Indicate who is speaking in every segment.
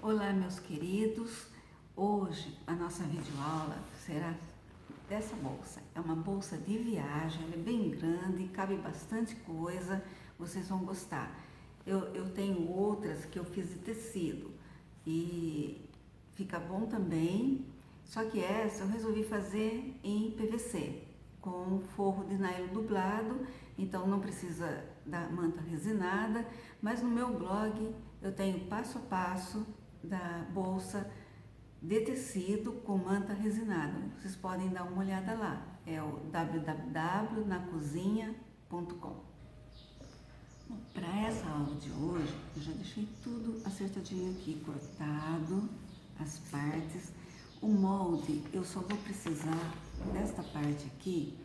Speaker 1: Olá, meus queridos. Hoje a nossa videoaula será dessa bolsa. É uma bolsa de viagem, ela é bem grande, cabe bastante coisa, vocês vão gostar. Eu tenho outras que eu fiz de tecido e fica bom também, só que essa eu resolvi fazer em PVC, com forro de nylon dublado, então não precisa da manta resinada, mas no meu blog eu tenho passo a passo da bolsa de tecido com manta resinada. Vocês podem dar uma olhada lá, é o www.nacozinha.com. Para essa aula de hoje, eu já deixei tudo acertadinho aqui, cortado, as partes. O molde, eu só vou precisar desta parte aqui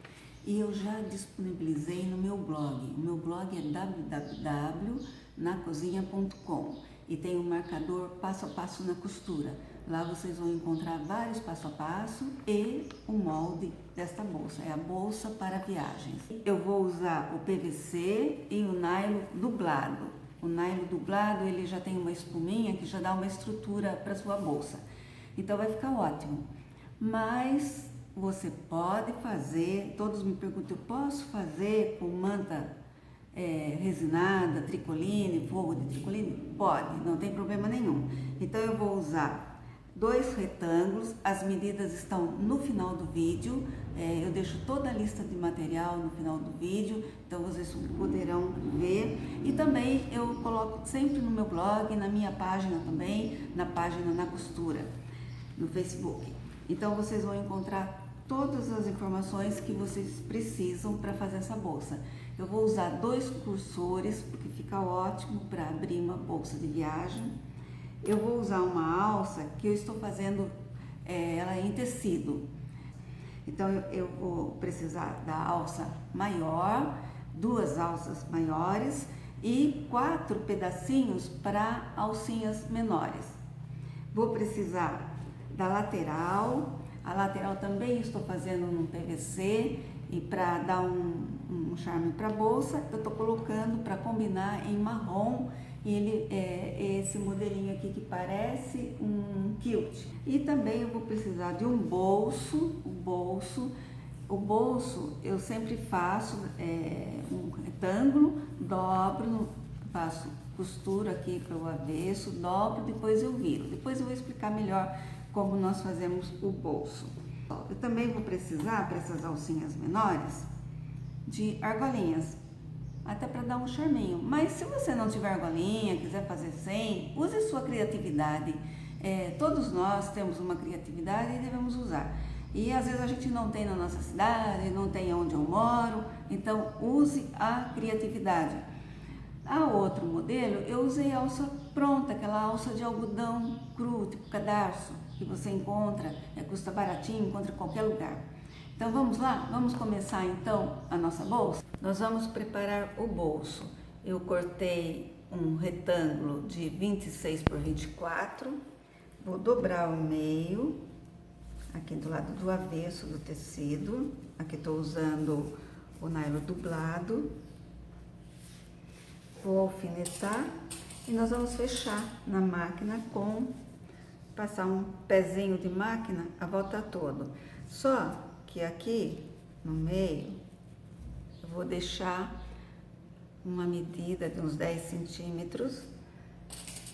Speaker 1: e eu já disponibilizei no meu blog. O meu blog é www.nacozinha.com e tem um marcador passo a passo na costura. Lá vocês vão encontrar vários passo a passo e o molde desta bolsa. É a bolsa para viagens. Eu vou usar o PVC e o nylon dublado. O nylon dublado, ele já tem uma espuminha que já dá uma estrutura para sua bolsa. Então vai ficar ótimo. Mas você pode fazer, todos me perguntam, eu posso fazer com manta resinada, tricoline, forro de tricoline? Pode, não tem problema nenhum. Então eu vou usar 2 retângulos, as medidas estão no final do vídeo, eu deixo toda a lista de material no final do vídeo, então vocês poderão ver. E também eu coloco sempre no meu blog, na minha página também, na página Na Costura, no Facebook. Então vocês vão encontrar todas as informações que vocês precisam para fazer essa bolsa. Eu vou usar 2 cursores, porque fica ótimo para abrir uma bolsa de viagem. Eu vou usar uma alça que eu estou fazendo ela em tecido. Então eu vou precisar da alça maior, 2 alças maiores e 4 pedacinhos para alcinhas menores. Vou precisar da lateral. A lateral também estou fazendo no PVC e para dar um charme para a bolsa, eu estou colocando para combinar em marrom. E ele é esse modelinho aqui que parece um quilt. E também eu vou precisar de um bolso. O bolso eu sempre faço um retângulo, dobro, faço costura aqui para o avesso, dobro, depois eu viro. Depois eu vou explicar melhor como nós fazemos o bolso. Eu também vou precisar, para essas alcinhas menores, de argolinhas, até para dar um charminho. Mas se você não tiver argolinha, quiser fazer sem, use a sua criatividade. Todos nós temos uma criatividade e devemos usar. E às vezes a gente não tem na nossa cidade, não tem onde eu moro, então use a criatividade. A outro modelo, eu usei alça pronta, aquela alça de algodão cru, tipo cadarço, que você encontra, custa baratinho, encontra em qualquer lugar. Então vamos lá? Vamos começar então a nossa bolsa? Nós vamos preparar o bolso. Eu cortei um retângulo de 26 por 24, vou dobrar o meio, aqui do lado do avesso do tecido, aqui estou usando o nylon dublado, vou alfinetar e nós vamos fechar na máquina passar um pezinho de máquina a volta toda. Só que aqui no meio eu vou deixar uma medida de uns 10 centímetros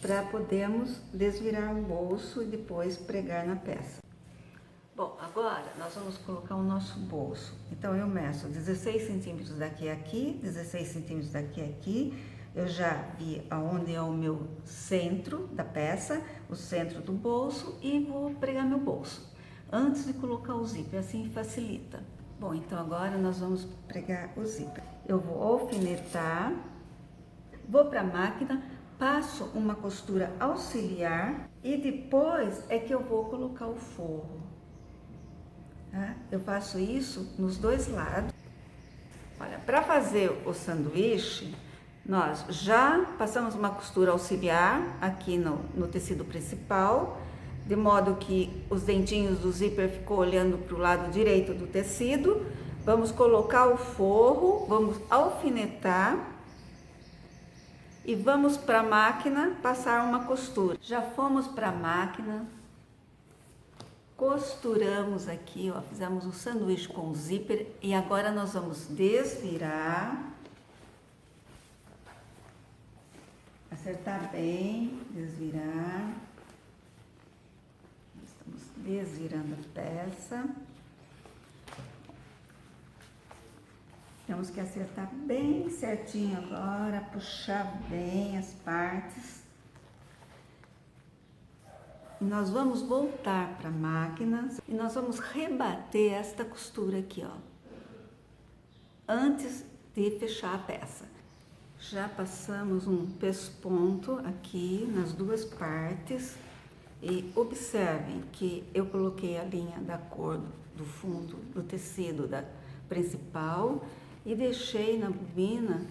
Speaker 1: para podermos desvirar o bolso e depois pregar na peça. Bom, agora nós vamos colocar o nosso bolso. Então eu meço 16 centímetros daqui a aqui, 16 centímetros daqui a aqui. Eu já vi aonde é o meu centro da peça, o centro do bolso, e vou pregar meu bolso antes de colocar o zíper, assim facilita. Bom, então agora nós vamos pregar o zíper. Eu vou alfinetar, vou para a máquina, passo uma costura auxiliar e depois é que eu vou colocar o forro. Tá? Eu faço isso nos 2 lados. Olha, para fazer o sanduíche, nós já passamos uma costura auxiliar aqui no tecido principal, de modo que os dentinhos do zíper ficou olhando para o lado direito do tecido. Vamos colocar o forro, vamos alfinetar e vamos para a máquina passar uma costura. Já fomos para a máquina, costuramos aqui, ó, fizemos um sanduíche com zíper e agora nós vamos desvirar, acertar bem, desvirar. Estamos desvirando a peça. Temos que acertar bem certinho agora, puxar bem as partes. E nós vamos voltar para a máquina e nós vamos rebater esta costura aqui, ó, antes de fechar a peça. Já passamos um pesponto aqui nas duas partes e observem que eu coloquei a linha da cor do fundo do tecido da principal e deixei na bobina,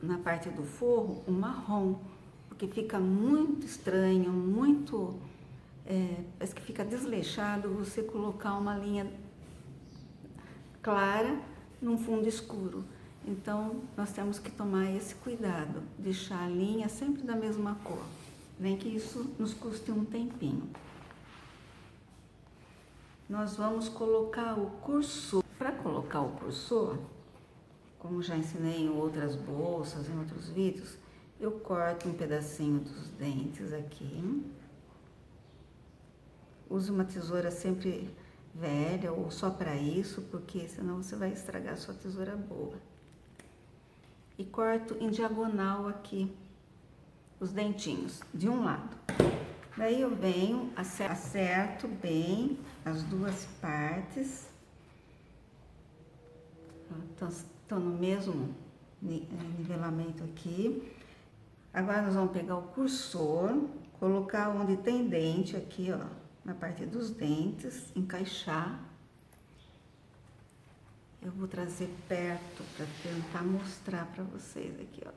Speaker 1: na parte do forro, um marrom, porque fica muito estranho, muito, parece que fica desleixado você colocar uma linha clara num fundo escuro. Então, nós temos que tomar esse cuidado, deixar a linha sempre da mesma cor, nem que isso nos custe um tempinho. Nós vamos colocar o cursor. Para colocar o cursor, como já ensinei em outras bolsas, em outros vídeos, eu corto um pedacinho dos dentes aqui. Use uma tesoura sempre velha ou só para isso, porque senão você vai estragar a sua tesoura boa. E corto em diagonal aqui os dentinhos de um lado. Daí eu venho, acerto bem as duas partes. Estão no mesmo nivelamento aqui. Agora nós vamos pegar o cursor, colocar onde tem dente aqui, ó, na parte dos dentes, encaixar. Eu vou trazer perto para tentar mostrar para vocês aqui, ó.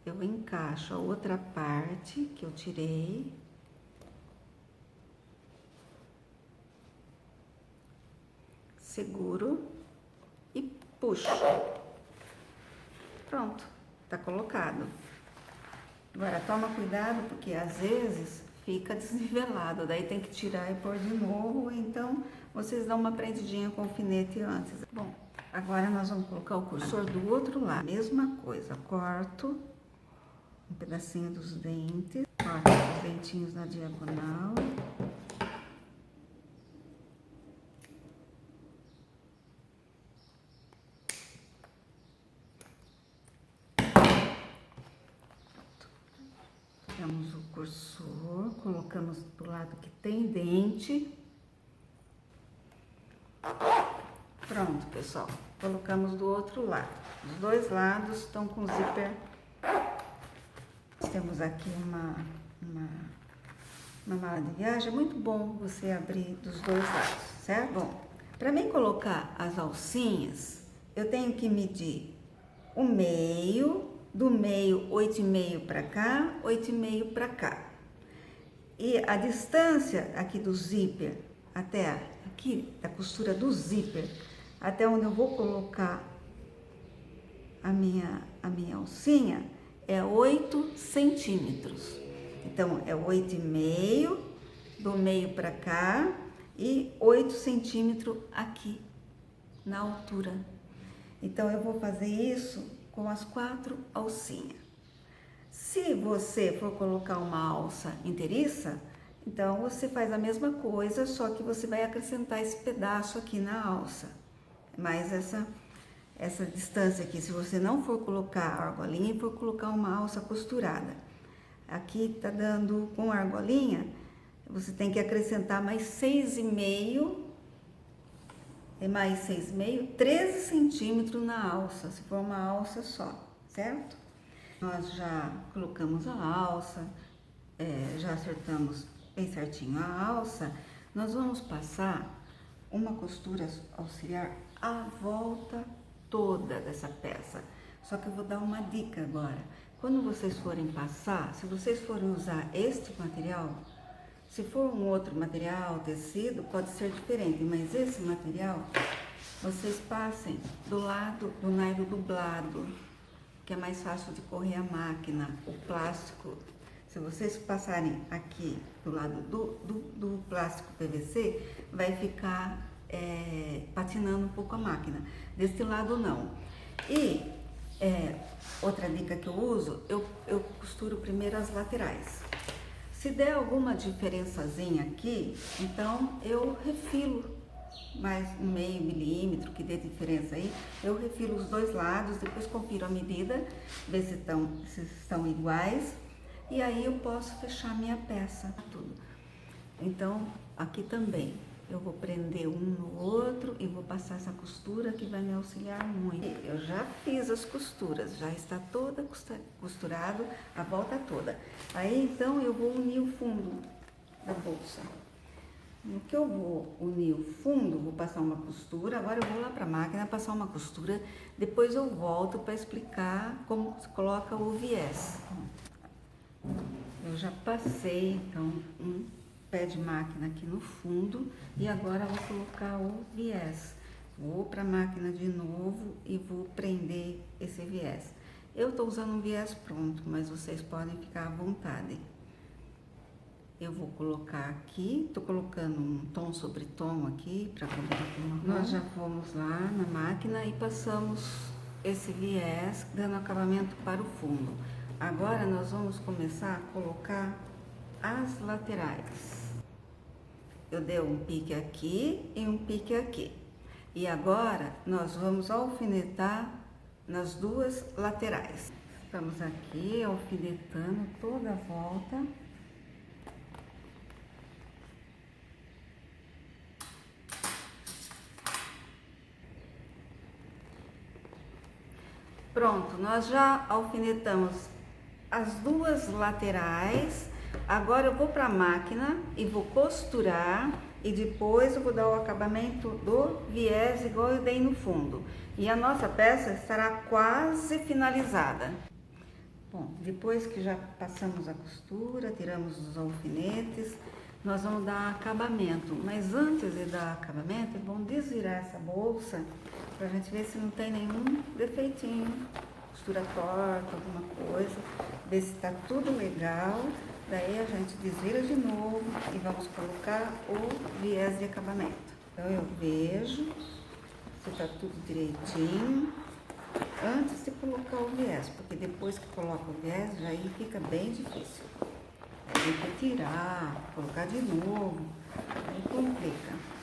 Speaker 1: Eu encaixo a outra parte que eu tirei. Seguro e puxo. Pronto, tá colocado. Agora toma cuidado porque às vezes fica desnivelado, daí tem que tirar e pôr de novo, então vocês dão uma prendidinha com alfinete antes. Bom, agora nós vamos colocar o cursor do outro lado. Mesma coisa, corto um pedacinho dos dentes, corto os dentinhos na diagonal. Pegamos o cursor, colocamos do lado que tem dente. Pronto, pessoal. Colocamos do outro lado. Os dois lados estão com zíper. Temos aqui uma mala de viagem. É muito bom você abrir dos dois lados, certo? Bom, para mim colocar as alcinhas, eu tenho que medir o meio, do meio 8,5 para cá, 8,5 para cá. E a distância aqui do zíper até aqui, da costura do zíper, até onde eu vou colocar a minha alcinha, é 8 centímetros. Então, é 8,5 do meio para cá e 8 centímetros aqui na altura. Então, eu vou fazer isso com as 4 alcinhas. Se você for colocar uma alça inteiriça, então você faz a mesma coisa, só que você vai acrescentar esse pedaço aqui na alça. Mas essa distância aqui, se você não for colocar a argolinha e for colocar uma alça costurada, aqui tá dando com a argolinha, você tem que acrescentar mais 6,5, mais 6,5, 13 centímetros na alça, se for uma alça só, certo? Nós já colocamos a alça, já acertamos bem certinho a alça, nós vamos passar uma costura auxiliar à volta toda dessa peça. Só que eu vou dar uma dica agora. Quando vocês forem passar, se vocês forem usar este material, se for um outro material, tecido, pode ser diferente, mas esse material, vocês passem do lado do nylon dublado, porque é mais fácil de correr a máquina. O plástico, se vocês passarem aqui do lado do plástico PVC, vai ficar patinando um pouco a máquina. Deste lado não. E outra dica que eu uso, eu costuro primeiro as laterais. Se der alguma diferençazinha aqui, então eu refilo mais um meio milímetro, que dê diferença aí, eu refilo os dois lados, depois confiro a medida, ver se estão iguais, e aí eu posso fechar minha peça, tudo. Então, aqui também, eu vou prender um no outro e vou passar essa costura que vai me auxiliar muito. Eu já fiz as costuras, já está toda costurado, a volta toda. Aí, então, eu vou unir o fundo da bolsa. No que eu vou unir o fundo, vou passar uma costura, agora eu vou lá para a máquina passar uma costura, depois eu volto para explicar como se coloca o viés. Eu já passei, então, um pé de máquina aqui no fundo e agora eu vou colocar o viés. Vou para a máquina de novo e vou prender esse viés. Eu estou usando um viés pronto, mas vocês podem ficar à vontade. Eu vou colocar aqui, tô colocando um tom sobre tom aqui para combinar com o marrom. Nós já fomos lá na máquina e passamos esse viés, dando acabamento para o fundo. Agora nós vamos começar a colocar as laterais. Eu dei um pique aqui e um pique aqui. E agora nós vamos alfinetar nas duas laterais. Estamos aqui alfinetando toda a volta. Pronto, nós já alfinetamos as duas laterais. Agora eu vou para a máquina e vou costurar e depois eu vou dar o acabamento do viés igual eu dei no fundo. E a nossa peça estará quase finalizada. Bom, depois que já passamos a costura, tiramos os alfinetes, nós vamos dar acabamento. Mas antes de dar acabamento, é bom desvirar essa bolsa pra gente ver se não tem nenhum defeitinho, costura torta, alguma coisa, ver se tá tudo legal. Daí a gente desvira de novo e vamos colocar o viés de acabamento. Então eu vejo se tá tudo direitinho antes de colocar o viés, porque depois que coloca o viés já aí fica bem difícil. Aí tem que tirar, colocar de novo, aí complica.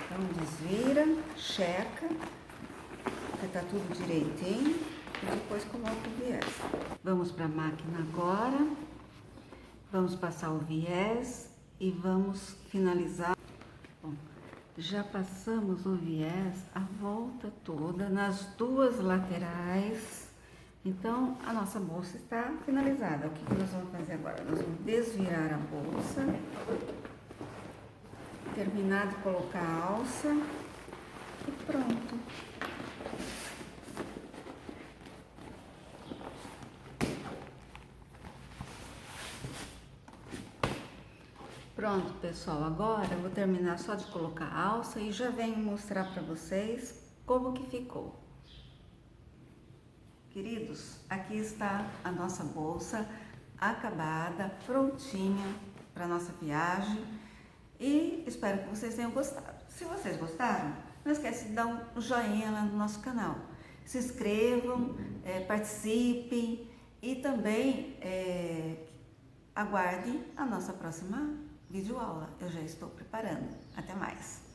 Speaker 1: Então desvira, checa, que tá tudo direitinho e depois coloca o viés. Vamos para a máquina agora, vamos passar o viés e vamos finalizar. Bom, já passamos o viés a volta toda nas duas laterais. Então a nossa bolsa está finalizada. O que nós vamos fazer agora? Nós vamos desvirar a bolsa. Terminar de colocar a alça e pronto. Pronto, pessoal, agora eu vou terminar só de colocar a alça e já venho mostrar para vocês como que ficou. Queridos, aqui está a nossa bolsa acabada, prontinha para nossa viagem. E espero que vocês tenham gostado. Se vocês gostaram, não esquece de dar um joinha lá no nosso canal. Se inscrevam, participem e também aguardem a nossa próxima videoaula. Eu já estou preparando. Até mais!